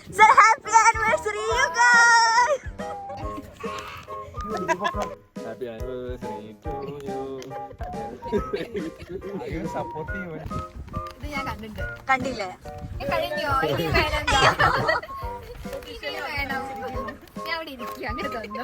So happy anniversary, you guys! Happy anniversary to you. Supporting. ഇത് ഞാൻ കണ്ടിട്ടുണ്ട്. കണ്ടില്ലേ? കഴിഞ്ഞോ? ഇനി വേണോ? ഇനി വേണം. ഞാൻ അവിടെ ഇരിക്കുക അങ്ങനെ തോന്നുന്നു.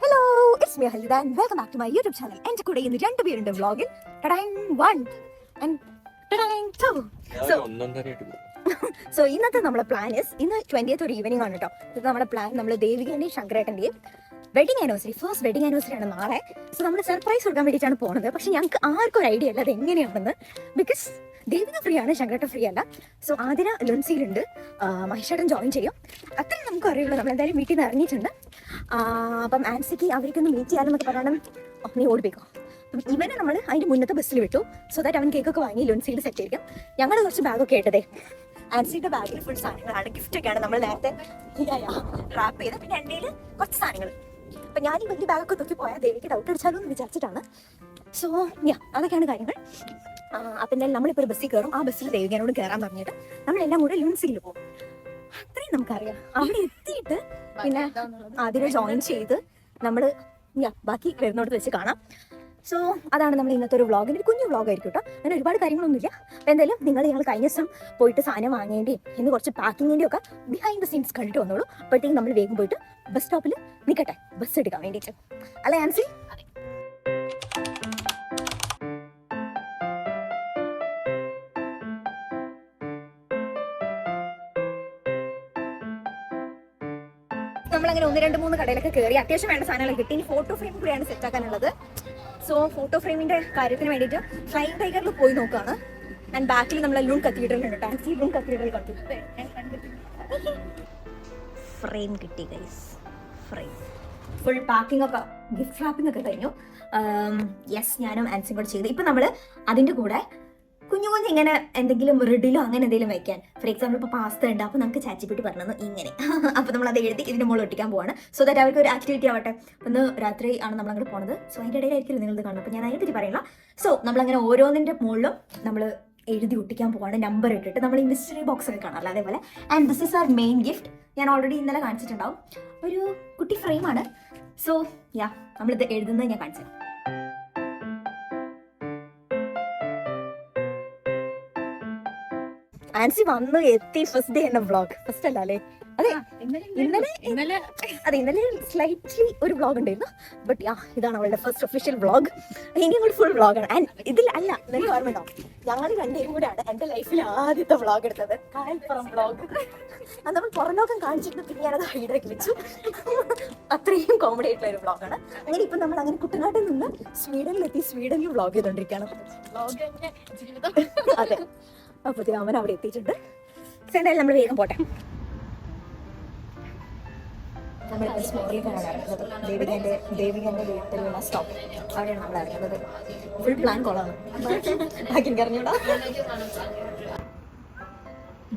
Hello, it's me Halida and welcome back to my YouTube channel. എൻ്റെ കൂടെ ഇന്ന് രണ്ടുപേരുണ്ട് വ്ളോഗിൽ. ടടാങ് 1 and ടടാങ് 2. സോ ഇന്നത്തെ നമ്മുടെ പ്ലാൻ ഇന്ന് 20th ഒരു ഈവനിങ് ആണ് കേട്ടോ. ഇത് നമ്മുടെ പ്ലാൻ നമ്മൾ ദേവികേന്റെയും ശങ്കരേട്ടന്റെയും wedding anniversary, first wedding anniversary ആണ് നാളെ. സോ നമ്മൾ സർപ്രൈസ് കൊടുക്കാൻ വേണ്ടിയിട്ടാണ് പോകുന്നത്. പക്ഷെ ഞങ്ങൾക്ക് ആർക്കും ഒരു ഐഡിയ അല്ല അത് എങ്ങനെയാണെന്ന്. ബിക്കോസ് ദേവിക ഫ്രീ ആണ്, ശങ്കരേട്ടൻ ഫ്രീ അല്ല. സോ ആതിര ലുൻസിയിലുണ്ട്, മഹേഷേട്ടൻ ജോയിൻ ചെയ്യും. അത്രയും നമുക്ക് അറിയുള്ളൂ. നമ്മളെന്തായാലും വീട്ടിൽ നിന്ന് ഇറങ്ങിയിട്ടുണ്ട്. അപ്പം ആൻസിക്ക് അവർക്കൊന്ന് മീറ്റ് ചെയ്യാനെന്നൊക്കെ പറയണം. നീ ഓടിപ്പിക്കോ. അപ്പം ഇവനെ നമ്മൾ അതിൻ്റെ മുന്നത്തെ ബസ്സിൽ വിട്ടു. സോ ദാറ്റ് അവൻ കേക്കൊക്കെ വാങ്ങി ലുൻസിയിൽ സെറ്റ് ചെയ്യിക്കും. ഞങ്ങൾ കുറച്ച് ബാഗൊക്കെ ഇട്ടതേ. ആൻസിയുടെ ബാഗിൽ ഫുൾ സാധനങ്ങളാണ്, ഗിഫ്റ്റൊക്കെയാണ് നമ്മൾ നേരത്തെ റാപ്പ് ചെയ്ത്. പിന്നെ എൻ്റെ കുറച്ച് സാധനങ്ങൾ. അപ്പം ഞാൻ ഈ വലിയ ബാഗൊക്കെ തൂക്കി പോയാൽ ദേവിക്ക് ഡൗട്ട് അടിച്ചാലോ എന്ന് വിചാരിച്ചിട്ടാണ്. സോ അതൊക്കെയാണ് കാര്യങ്ങൾ. അപ്പം എന്തായാലും നമ്മളിപ്പോൾ ഒരു ബസ്സിൽ കയറും. ആ ബസ്സിൽ ദേവികനോട് കയറാൻ പറഞ്ഞിട്ട് നമ്മളെല്ലാം കൂടെ ലുൻസിയിൽ പോകും. അത്രയും നമുക്കറിയാം. അവിടെ എത്തിയിട്ട് പിന്നെ അതിനെ ജോയിൻ ചെയ്ത് നമ്മൾ ബാക്കി വരുന്നോടത്ത് വെച്ച് കാണാം. സോ അതാണ് നമ്മൾ ഇന്നത്തെ ഒരു വ്ളോഗ്. ഒരു കുഞ്ഞു വ്ളോഗായിരിക്കും കേട്ടോ. അങ്ങനെ ഒരുപാട് കാര്യങ്ങളൊന്നുമില്ല. അപ്പോൾ എന്തായാലും ഞങ്ങൾ കഴിഞ്ഞ ദിവസം പോയിട്ട് സാധനം വാങ്ങേണ്ടിയും ഇന്ന് കുറച്ച് പാക്കിങ്ങിൻ്റെയും ഒക്കെ ബിഹൈൻഡ് ദ സീൻസ് കണ്ടിട്ട് വന്നോളൂ. അപ്പോഴത്തേക്കും നമ്മൾ വേഗം പോയിട്ട് ബസ് സ്റ്റോപ്പിൽ നിൽക്കട്ടെ, ബസ് എടുക്കാൻ വേണ്ടിയിട്ട്. അല്ലേ ആൻസി? നമ്മളങ്ങനെ 1-2-3 കടയിലൊക്കെ കയറി അത്യാവശ്യം വേണ്ട സാധനങ്ങൾ കിട്ടി. ഇനി ഫോട്ടോ ഫ്രെയിം കൂടെയാണ് സെറ്റ് ആക്കാനുള്ളത്. സോ ഫോട്ടോ ഫ്രെയിമിന്റെ കാര്യത്തിന് വേണ്ടിയിട്ട് ഫ്ലൈങ് ടൈഗറിൽ പോയി നോക്കുകയാണ്. ആൻഡ് ബാക്കിൽ നമ്മളെ ലൂൺ കത്തീഡ്രൽ ഉണ്ട്. ടാക്സി ലൂൺ കത്തീഡ്രൽ കണ്ടു. ഫ്രെയിം കിട്ടി ഗൈസ്. ഫ്രെയിം ഫുൾ പാക്കിംഗ് ഒക്കെ, ഗിഫ്റ്റ് റാപ്പിംഗ് ഒക്കെ കഴിഞ്ഞു. യെസ്, ഞാനും ആൻസിയും കൂടെ ചെയ്തു. ഇപ്പം നമ്മൾ അതിൻ്റെ കൂടെ കുഞ്ഞു ഇങ്ങനെ എന്തെങ്കിലും റിഡിലോ അങ്ങനെ എന്തെങ്കിലും വെക്കാൻ. ഫോർ എക്സാമ്പിൾ ഇപ്പോൾ പാസ്ത ഉണ്ട്, അപ്പോൾ നമുക്ക് ചാച്ചിപ്പിട്ട് പറഞ്ഞത് ഇങ്ങനെ. അപ്പോൾ നമ്മൾ അത് എഴുതി ഇതിൻ്റെ മുകളിൽ ഒട്ടിക്കാൻ പോവാണ്. സോ ദാറ്റ് അവർക്ക് ഒരു ആക്ടിവിറ്റി ആവട്ടെ. ഇന്ന് രാത്രി ആണ് നമ്മൾ അങ്ങോട്ട് പോകുന്നത്. സോ അതിൻ്റെ ഇടയിലായിരിക്കും നിങ്ങളിത് കാണുന്നത്. അപ്പോൾ ഞാൻ അതിനെപ്പറ്റി പറയില്ല. സോ നമ്മളങ്ങനെ ഓരോന്നിൻ്റെ മുകളിലും നമ്മൾ എഴുതി ഒട്ടിക്കാൻ പോവാണ്, നമ്പർ ഇട്ടിട്ട്. നമ്മൾ ഈ മിസ്റ്ററി ബോക്സ് ഒക്കെ കാണാമല്ലോ അതേപോലെ. And this is our main gift. ഞാൻ ഓൾറെഡി ഇന്നലെ കാണിച്ചിട്ടുണ്ടാവും. ഒരു കുട്ടി ഫ്രെയിമാണ്. സോ നമ്മളിത് എഴുതുന്നത് ഞാൻ കാണിച്ചു. ആൻസി വന്നു എത്തി. ഫസ്റ്റ് ഡേ എന്ന വ്ളോഗ്. ഫസ്റ്റ് അല്ല അല്ലേ? അതെ, ഇന്നലെ സ്ലൈറ്റ്ലി ഒരു വ്ളോഗ് ഉണ്ടായിരുന്നു. ബട്ട് ഇതാണ് അവളുടെ ഫസ്റ്റ് ഒഫീഷ്യൽ വ്ളോഗ്. ഇനി കൂടി ഫുൾ വ്ളോഗാണ്. ആൻഡ് ഇതിൽ അല്ല, എനിക്ക് ഓർമ്മയുണ്ടോ, ഞങ്ങൾ രണ്ടേരും കൂടെയാണ് എൻ്റെ ലൈഫിൽ ആദ്യത്തെ വ്ളോഗ് എടുത്തത്. കായൽപ്പുറം വ്ളോഗ്. അത് നമ്മൾ പുറലോകം കാണിച്ചിട്ട് പിന്നെ ഞാനത് ഹൈഡാക്കി വെച്ചു. അത്രയും കോമഡി ആയിട്ടുള്ള ഒരു വ്ളോഗാണ്. അങ്ങനെ ഇപ്പം നമ്മൾ അങ്ങനെ കുട്ടനാട്ടിൽ നിന്ന് സ്വീഡനിലെത്തി സ്വീഡനിൽ വ്ളോഗ് ചെയ്തോണ്ടിരിക്കുകയാണ്. അതെ, അപ്പോൾ അവൻ അവിടെ എത്തിയിട്ടുണ്ട്. എന്തായാലും നമ്മൾ വേഗം പോട്ടെ. നമ്മളിപ്പോൾ സ്മോളിലാണ് ഇറങ്ങുന്നത്. ദേവികൻ്റെ വീട്ടിലുള്ള സ്റ്റോപ്പ് അവിടെയാണ് നമ്മൾ ഇറങ്ങുന്നത്. ഫുൾ പ്ലാൻ കൊള്ളാണ്. ബാക്കി അറിഞ്ഞൂടാ.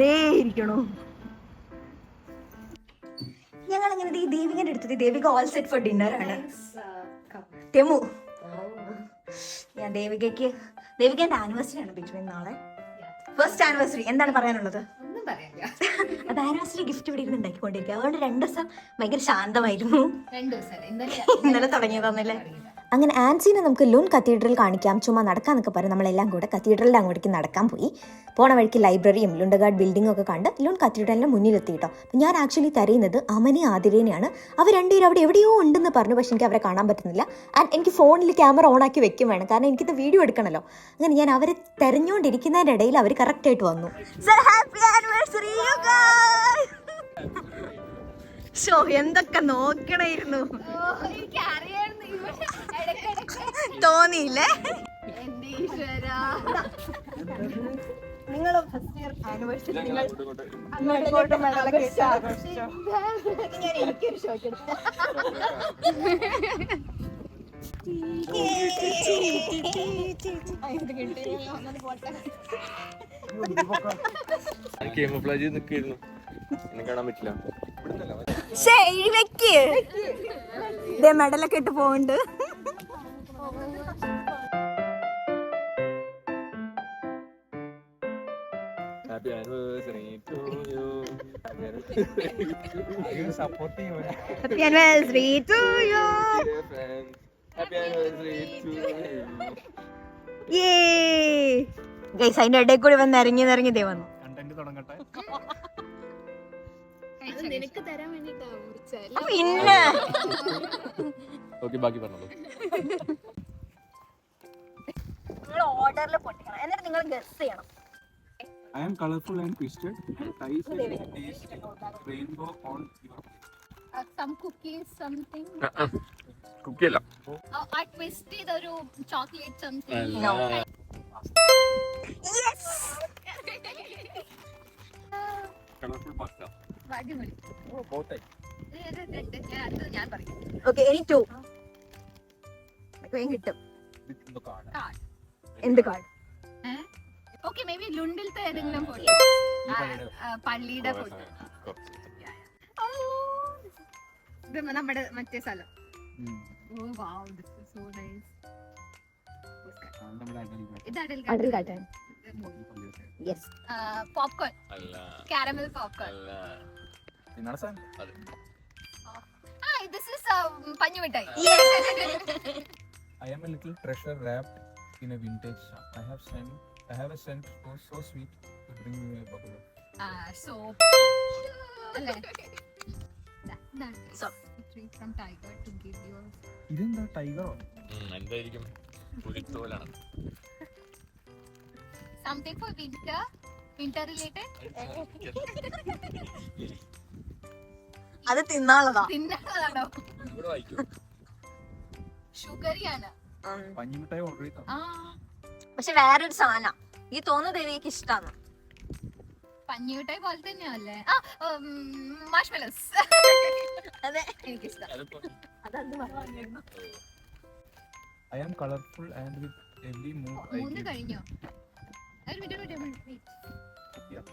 ദേ ഇരിക്കണോ. ഞങ്ങളങ്ങനെ ദേവികൻ്റെ അടുത്തത്. Devika all set for dinner ആണ്. തെമു ദേവികൻ്റെ ആനിവേഴ്സറി ആണ് ബിറ്റ്വീൻ നാളെ. First anniversary. എന്താണ് പറയാനുള്ളത്? അത് ആനിവേഴ്സറി ഗിഫ്റ്റ് ഇവിടെ ഇരുന്ന് ഉണ്ടാക്കിക്കൊണ്ടിരിക്കുക. അതുകൊണ്ട് 2 ദിവസം ഭയങ്കര ശാന്തമായിരുന്നു. ഇന്നലെ തുടങ്ങിയതാന്നല്ലേ. അങ്ങനെ ആൻസിനെ നമുക്ക് ലൂൺ കത്തീഡ്രൽ കാണിക്കാം, ചുമ്മാ നടക്കാന്നൊക്കെ പറയും. നമ്മളെല്ലാം കൂടെ കത്തീഡ്രലിൻ്റെ അങ്ങോട്ടേക്ക് നടക്കാൻ പോയി. പോണ വഴിക്ക് ലൈബ്രറിയും ലുണ്ടഗാർഡ് ബിൽഡിംഗും ഒക്കെ കണ്ട് ലൂൺ കത്തീഡ്രലിൻ്റെ മുന്നിലെത്തി കേട്ടോ. അപ്പം ഞാൻ ആക്ച്വലി തരയുന്നത് അമനെ ആതിരേനെയാണ്. അവർ രണ്ടുപേരും അവിടെ എവിടെയോ ഉണ്ടെന്ന് പറഞ്ഞു. പക്ഷെ എനിക്ക് അവരെ കാണാൻ പറ്റുന്നില്ല. ആൻഡ് എനിക്ക് ഫോണിൽ ക്യാമറ ഓൺ ആക്കി വെക്കും വേണം, കാരണം എനിക്കിത് വീഡിയോ എടുക്കണമല്ലോ. അങ്ങനെ ഞാൻ അവരെ തെരഞ്ഞുകൊണ്ടിരിക്കുന്നതിൻ്റെ ഇടയിൽ അവർ കറക്റ്റായിട്ട് വന്നു. ഷോ എന്തൊക്കെ നോക്കണായിരുന്നു തോന്നിയില്ലേ? നിങ്ങൾ ഫസ്റ്റ് ഇയർ ആനിവേഴ്സറി ഞാൻ എനിക്കൊരു ഷോക്ക് എടുത്തു. കാണാൻ പറ്റില്ല. മെഡലൊക്കെ ഇട്ട് pond. Happy anniversary to you. Happy anniversary to you. Are you supporting me? Happy anniversary to you. Dear friends, happy anniversary to you. Guys അതിന്റെ ഇടയിൽ കൂടി വന്ന് ഇറങ്ങി ദേ വന്നു. കണ്ടന്റ് തുടങ്ങട്ടെ. നിനക്ക് തരാൻ വേണ്ടിട്ടാ പിന്നെ Okay, ബാക്കി പറഞ്ഞോളൂ. നിങ്ങൾ ഓർഡറിൽ പൊട്ടിക്കണം എന്നിട്ട് നിങ്ങൾ ഗസ് ചെയ്യണം. I am colorful and twisted. Ties and taste rainbow on your some cookies something കുക്കിയല്ല. ആ ട്വിസ്റ്റ് ചെയ്തൊരു chocolate something No. Colourful pasta. അടിപൊളി പോട്ടെ. അത് ഞാൻ പറയും ഓക്കെ ഇനി 2 കിട്ടും. ഇതൊന്ന് കാണാം. കാർഡ് എന്ത് കാർഡ്? ഓക്കെ മേ ബി ലുണ്ടിലത്തെ ഏതെങ്കിലും ഫോട്ടോ പള്ളിയുടെ ഫോട്ടോ ഇത് നമ്മുടെ മറ്റേ സ്ഥലം oh wow this is so nice ഇത് അടൽ അടൽ കാട്ടാൻ. യെസ്. പോപ്കോൺ അല്ല. കാരമൽ പോപ്കോൺ അല്ല. നിങ്ങളുടെ സാധനം. അതെ. ആ ദിസ് ഈസ് പഞ്ഞുമിഠായി I am a little treasure wrapped in a vintage shop. I have a scent so sweet to bring you a bubble. soap അല്ലേ Soap. from tiger to give you ഇതെന്താ ടൈഗറോ? എന്തായിരിക്കും? പുലിത്തോലാണ്. something for winter related അത് തിന്നാളതാ. തിന്നാണോ ഇവിടെ വായിക്കൂ. ഷുഗറിയാണ് പഞ്ഞിമിഠായി order ചെയ്തോ? ആ പക്ഷെ വേറൊരു സാധനം ഈ തോന്നുന്നത് എനിക്ക് ഇഷ്ടമാണ്. പഞ്ഞിമിഠായി പോലെ തന്നെയല്ലേ ആ മാഷ്മെലോസ് അതെ എനിക്കിഷ്ടം അതന്ന് പറഞ്ഞു. I am colorful and with every move I മൂന്ന് give. കഴിഞ്ഞോ ഒരു മിനിറ്റ് Yeah.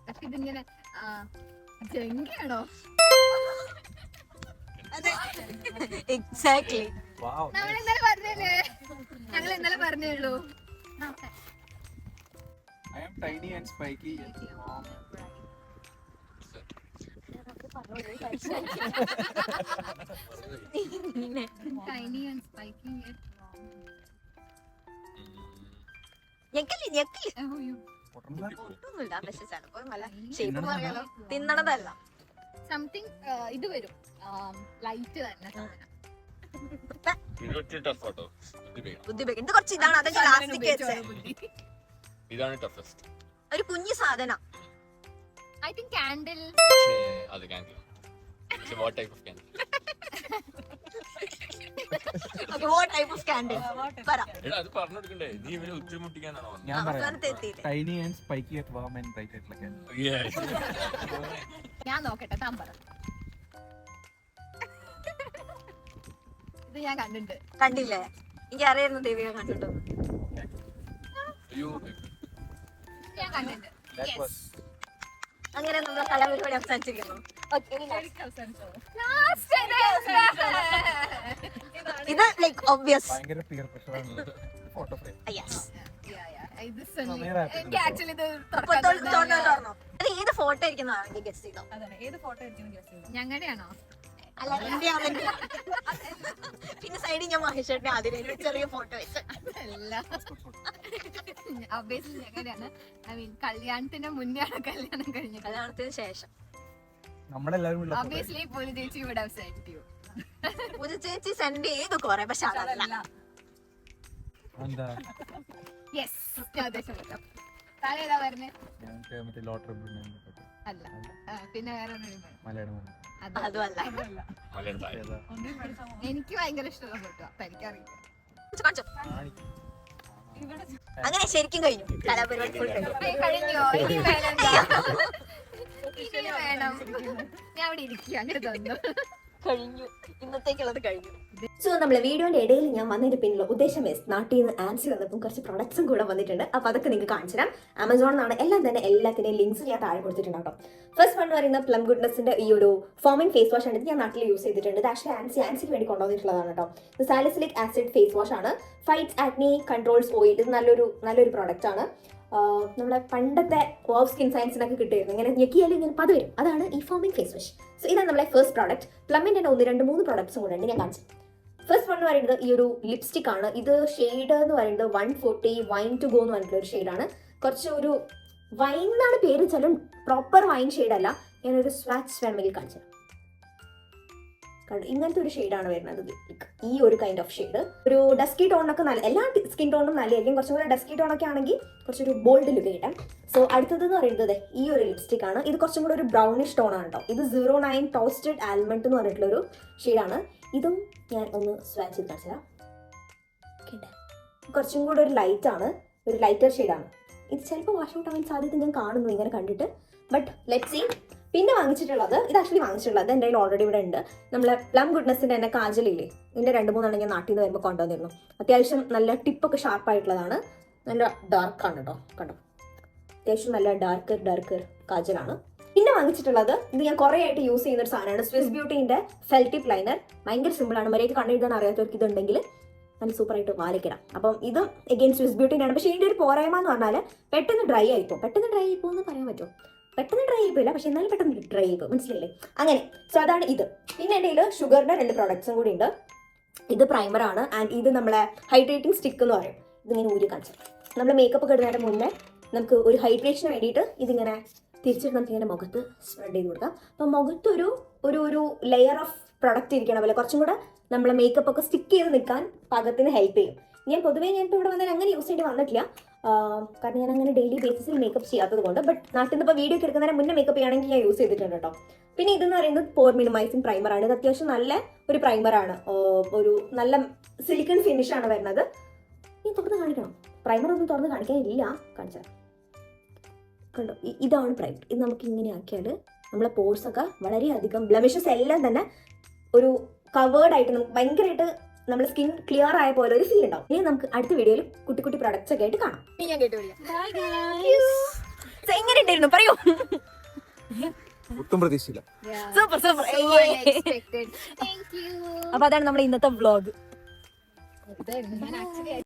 പക്ഷെ ഇതിങ്ങനെ ജങ്കിയാണോ എക്സാക്ട്ലി. Wow. നമ്മൾ ഇന്നലെ പറഞ്ഞല്ലേ ഞങ്ങൾ ഇന്നലെ പറഞ്ഞുള്ളൂ I am tiny and spiky yet warm. Tiny and spiky ഞെക്കല്ലേ പൊട്ടൻസാ? ഒന്നുമില്ല. പക്ഷെ ചിലപ്പോ നല്ല ഷേപ്പ് പറയാലോ. തിന്നണതല്ല. സംതിങ് ഇത് വരും ലൈറ്റ് തന്നെ സാധനം. ഇത് ഒത്തിരി tough ആട്ടോ. ബുദ്ധിമുട്ട് ഇത് കുറച്ച് ഇതാണ് അതൊക്കെ ലാസ്റ്റിക്ക് വെച്ചേ. ഇതാണ് ടഫസ്റ്റ്. ഒരു കുഞ്ഞു സാധനം. I think candle. അത് ക്യാൻഡിൽ. പക്ഷേ what type of candle? Okay, what type of candle? പറ. എടാ അത് പറഞ്ഞു കൊടുക്കണ്ടേ? നീ ഇവരെ ഉച്ചമുട്ടിക്കാനാണോ വന്നത്? ഞാൻ പറയാം. അവസാനത്തെ എത്തിയില്ലേ? Tiny and spiky yet warm and bright ആയിട്ടുള്ള candle. Yes. ഞാൻ നോക്കട്ടെ താൻ പറ ഇത് ഞാൻ കണ്ടിട്ടുണ്ട് കണ്ടില്ലേ? എനിക്ക് അറിയായിരുന്നു ദേവിക കണ്ടിട്ടു. അയ്യോ. ഞാൻ കണ്ടിട്ടുണ്ട് That Yes. was അങ്ങനെ നമ്മൾ കലാപരിപാടി അവസാനിച്ചിരിക്കുന്നു. Last ഇത് ലൈക്ക് ഒബ്വിയസ്. ഭയങ്കര peer pressure ആണ്. Photo frame. യെസ്. എനിക്ക് ആക്ച്വലി ഇത് അത് ഏത് ഫോട്ടോ ഇരിക്കുന്നതാണ് ഗസ് ചെയ്തോ? ഞങ്ങളുടെയാണോ അല്ല എന്റെ അവന്റെ. പിന്നെ സൈഡിൽ ഞാൻ മഹേഷേട്ടനെ അതിലൊരു ചെറിയ ഫോട്ടോ വെച്ച്. അല്ല ഒബ്വിയസ്ലി ഞങ്ങളുടെയാണ് ഐ മീൻ കല്യാണത്തിന് മുന്നെയാണ് കല്യാണം കഴിഞ്ഞത് കല്യാണത്തിന് ശേഷം നമ്മളെല്ലാവരും ഉള്ള photo. ഒബ്വിയസ്ലി പോലി ചേച്ചി ഇവിടെ സെൻഡ് യു ഒരു ചേച്ചി സെൻഡ് ചെയ്തു കുറെ പക്ഷെ അതല്ല. എന്താ? യെസ് ഞാൻ ഉദ്ദേശിച്ചത് താഴെ ഏതാ പറഞ്ഞേ ഞങ്ങൾക്ക് മറ്റേ ലോട്ടറി അല്ല പിന്നെ വേറെ മലയാളം അതുമല്ല. മലയാളം താഴെ. ഏതാ? എനിക്ക് ഭയങ്കര ഇഷ്ടമുള്ള ഫോട്ടോ എനിക്കറിയില്ല കാണിച്ചോ? അങ്ങനെ ശരിക്കും കഴിഞ്ഞു കലാപരിപാടി ഫുൾ കഴിഞ്ഞു. കഴിഞ്ഞോ ഇനി വേണമെന്താ ഇനി വേണം ഞാൻ അവിടെ ഇരിക്കുക അങ്ങനെ തോന്നുന്നു കഴിഞ്ഞു ഇന്നത്തേക്കുള്ളത് കഴിഞ്ഞു. സോ നമ്മളെ വീഡിയോന്റെ ഇടയിൽ ഞാൻ വന്നതിന്റെ പിന്നിലുള്ള ഉദ്ദേശം നാട്ടിൽ നിന്ന് ആൻസി വന്നപ്പോൾ കുറച്ച് പ്രൊഡക്ട്സും കൂടെ വന്നിട്ടുണ്ട്. അപ്പോൾ അതൊക്കെ നിങ്ങൾക്ക് കാണിച്ചു തരാം. ആമസോണിൽ നിന്നാണ് എല്ലാം തന്നെ. എല്ലാത്തിൻ്റെയും ലിങ്ക്സ് ഞാൻ താഴെ കൊടുത്തിട്ടുണ്ട് കേട്ടോ. ഫസ്റ്റ് വൺ എന്ന് പറയുന്നത് പ്ലം ഗുഡ്നസിന്റെ ഈ ഒരു ഫോമിംഗ് ഫേസ് വാഷ് ആണ്. ഇത് ഞാൻ നാട്ടിൽ യൂസ് ചെയ്തിട്ടുണ്ട്. ഇത് ആക്ച്വലി ആൻസിക്ക് വേണ്ടി കൊണ്ടുവന്നിട്ടുള്ളതാണ് കേട്ടോ. ഇത് സാലിസിലിക് ആസിഡ് ഫേസ് വാഷ് ആണ്. Fights acne controls oil. ഇത് നല്ലൊരു പ്രോഡക്റ്റ് ആണ്. നമ്മുടെ പണ്ടത്തെ വാവ് സ്കിൻ സയൻസിനൊക്കെ കിട്ടിയിരുന്നു. ഇങ്ങനെ ഞെക്കിയാലും ഇങ്ങനെ പത് വരും. അതാണ് ഈ ഫോമിംഗ് ഫേസ് വാഷ്. സോ ഇതാണ് നമ്മളെ ഫസ്റ്റ് പ്രോഡക്റ്റ്. പ്ലമ്മിൻ്റെ തന്നെ 1, 2, 3 പ്രോഡക്ട്സും കൂടെ ഉണ്ട്, ഞാൻ കാണിച്ചു. ഫസ്റ്റ് വൺ എന്ന് പറയുന്നത് ഈ ഒരു ലിപ്സ്റ്റിക് ആണ്. ഇത് ഷെയ്ഡ് എന്ന് പറയുന്നത് 140 വൈൻ ടു ഗോ എന്ന് പറഞ്ഞിട്ടുള്ള ഒരു ഷെയ്ഡാണ്. കുറച്ച് ഒരു വൈൻ എന്നാണ് പേര് വെച്ചാലും പ്രോപ്പർ വൈൻ ഷെയ്ഡല്ല. ഞാനൊരു സ്വാച്ച് വേണമെങ്കിൽ കാണിച്ചു തരാം. കണ്ടു, ഇങ്ങനത്തെ ഒരു ഷെയ്ഡാണ് വരുന്നത്. ഈ ഒരു കൈൻഡ് ഓഫ് ഷെയ്ഡ് ഒരു ഡസ്കി ടോണൊക്കെ നല്ല, എല്ലാ സ്കിൻ ടോണും നല്ലതായിരിക്കും. കുറച്ചും കൂടെ ഡസ്കി ടോണൊക്കെ ആണെങ്കിൽ കുറച്ചൊരു ബോൾഡ് ലുക്ക് കിട്ടാം. സോ അടുത്തതെന്ന് പറയുന്നത് ഈ ഒരു ലിപ്സ്റ്റിക് ആണ്. ഇത് കുറച്ചും കൂടെ ഒരു ബ്രൗണിഷ് ടോണാണ് കേട്ടോ. ഇത് 09 ടോസ്റ്റഡ് ആൽമണ്ട് എന്ന് പറഞ്ഞിട്ടുള്ളൊരു ഷെയ്ഡാണ്. ഇതും ഞാൻ ഒന്ന് സ്വാച്ച് ചെയ്ത് കാണിച്ചു തരാം. കുറച്ചും കൂടെ ഒരു ലൈറ്റ് ആണ്, ഒരു ലൈറ്റർ ഷെയ്ഡാണ്. ഇത് ചിലപ്പോൾ വാഷ് ഔട്ട് ആവാൻ സാധ്യത ഞാൻ കാണുന്നു ഇങ്ങനെ കണ്ടിട്ട്. But let see. പിന്നെ വാങ്ങിച്ചിട്ടുള്ളത്, ഇത് ആക്ച്വലി വാങ്ങിച്ചിട്ടുള്ളത് എൻ്റെ കയ്യിൽ ഓൾറെഡി ഇവിടെ ഉണ്ട്. നമ്മളെ പ്ലം ഗുഡ്നെസ്സിൻ്റെ തന്നെ കാജലില്ലേ, ഇതിൻ്റെ 2-3 ഞാൻ നാട്ടിൽ നിന്ന് വരുമ്പോൾ കൊണ്ടുവന്നിരുന്നു. അത്യാവശ്യം നല്ല ടിപ്പൊക്കെ ഷാർപ്പായിട്ടുള്ളതാണ്. നല്ല ഡാർക്കാണ് കേട്ടോ, കണ്ടോ, അത്യാവശ്യം നല്ല ഡാർക്കർ കാജലാണ്. പിന്നെ വാങ്ങിച്ചിട്ടുള്ളത്, ഇത് ഞാൻ കുറേ ആയിട്ട് യൂസ് ചെയ്യുന്ന ഒരു സാധനമാണ്, സ്വിസ് ബ്യൂട്ടീൻ്റെ ഫെൽ ടിപ്പ് ലൈനർ. ഭയങ്കര സിമ്പിളാണ്. മര്യാദയ്ക്ക് കണ്ടെഴുതാൻ അറിയാത്തവർക്ക് ഇതുണ്ടെങ്കിൽ നല്ല സൂപ്പറായിട്ട് വാലിക്കിടാം. അപ്പം ഇതും എഗെയിൻ സ്വിസ് ബ്യൂട്ടീൻ്റെ ആണ്. പക്ഷേ ഇതിൻ്റെ ഒരു പോരായ്മ എന്ന് പറഞ്ഞാൽ പെട്ടെന്ന് ഡ്രൈ ആയിപ്പോൾ. പെട്ടെന്ന് ഡ്രൈ ആയിപ്പോൾ എന്ന് പറയാൻ പറ്റുമോ? പെട്ടെന്ന് ഡ്രൈ ആയിപ്പോയില്ല, പക്ഷെ എന്നാലും പെട്ടെന്ന് ഡ്രൈ ആയിപ്പോൾ, മനസ്സിലായില്ലേ? അങ്ങനെ. സോ അതാണ് ഇത്. പിന്നെ എൻ്റെ കയ്യിൽ ഷുഗറിൻ്റെ 2 പ്രോഡക്ട്സും കൂടി ഉണ്ട്. ഇത് പ്രൈമറാണ് ആൻഡ് ഇത് നമ്മളെ ഹൈഡ്രേറ്റിംഗ് സ്റ്റിക്ക് എന്ന് പറയും. ഇതിങ്ങനെ ഊരി കാണിച്ചു. നമ്മൾ മേക്കപ്പ് ഒക്കെ ഇടുന്നതിന് മുന്നേ നമുക്ക് ഒരു ഹൈഡ്രേഷന് വേണ്ടിയിട്ട് ഇതിങ്ങനെ തിരിച്ചിട്ട് നമുക്ക് ഇങ്ങനെ മുഖത്ത് സ്പ്രെഡ് ചെയ്ത് കൊടുക്കാം. അപ്പം മുഖത്തൊരു ഒരു ഒരു ലെയർ ഓഫ് പ്രൊഡക്റ്റ് ഇരിക്കണ പോലെ കുറച്ചും കൂടെ നമ്മളെ മേക്കപ്പ് ഒക്കെ സ്റ്റിക്ക് ചെയ്ത് നിൽക്കാൻ പാകത്തിന് ഹെൽപ്പ് ചെയ്യും. ഞാൻ പൊതുവേ ഞാനിപ്പോൾ ഇവിടെ വന്നാൽ അങ്ങനെ യൂസ് ചെയ്യേണ്ടി വന്നിട്ടില്ല, കാരണം ഞാൻ അങ്ങനെ ഡെയിലി ബേസിസിൽ മേക്കപ്പ് ചെയ്യാത്തത് കൊണ്ട്. ബട്ട് നാട്ടിൽ നിന്ന് ഇപ്പോൾ വീഡിയോ ഒക്കെ എടുക്കുന്നതിന് മുന്നേ മേക്കപ്പ് ചെയ്യുകയാണെങ്കിൽ ഞാൻ യൂസ് ചെയ്തിട്ടുണ്ട് കേട്ടോ. പിന്നെ ഇതെന്ന് പറയുന്നത് പോർ മിനിമൈസിങ് പ്രൈമറാണ്. ഇത് അത്യാവശ്യം നല്ല ഒരു പ്രൈമറാണ്. ഒരു നല്ല സിലിക്കൺ ഫിനിഷാണ് വരുന്നത്. ഈ തുറന്ന് കാണിക്കണം. പ്രൈമർ ഒന്നും തുറന്ന് കാണിക്കാനില്ല, കാണിച്ചാൽ കണ്ടോ. ഇതാണ് പ്രൈമർ. ഇത് നമുക്ക് ഇങ്ങനെ ആക്കിയാൽ നമ്മളെ പോർസൊക്കെ വളരെയധികം ബ്ലെമിഷസ് എല്ലാം തന്നെ ഒരു കവേർഡ് ആയിട്ട് നമുക്ക് ഭയങ്കരമായിട്ട് നമ്മുടെ സ്കിൻ ക്ലിയർ ആയ പോലെ ഒരു ഫീൽ ഉണ്ടാവും. ഇനി നമുക്ക് അടുത്ത വീഡിയോയിൽ കുട്ടി കുട്ടി പ്രൊഡക്ട്സ് ഒക്കെ ആയിട്ട് കാണാം. ഞാൻ കേട്ടു. എങ്ങനെ ഉണ്ടായിരുന്നു പറയൂ. ഒട്ടും പ്രതീക്ഷയില്ല. Super super. Unexpected. Thank you. അപ്പൊ അതാണ് നമ്മുടെ ഇന്നത്തെ വ്ളോഗ്. ഞാൻ ആക്ച്വലി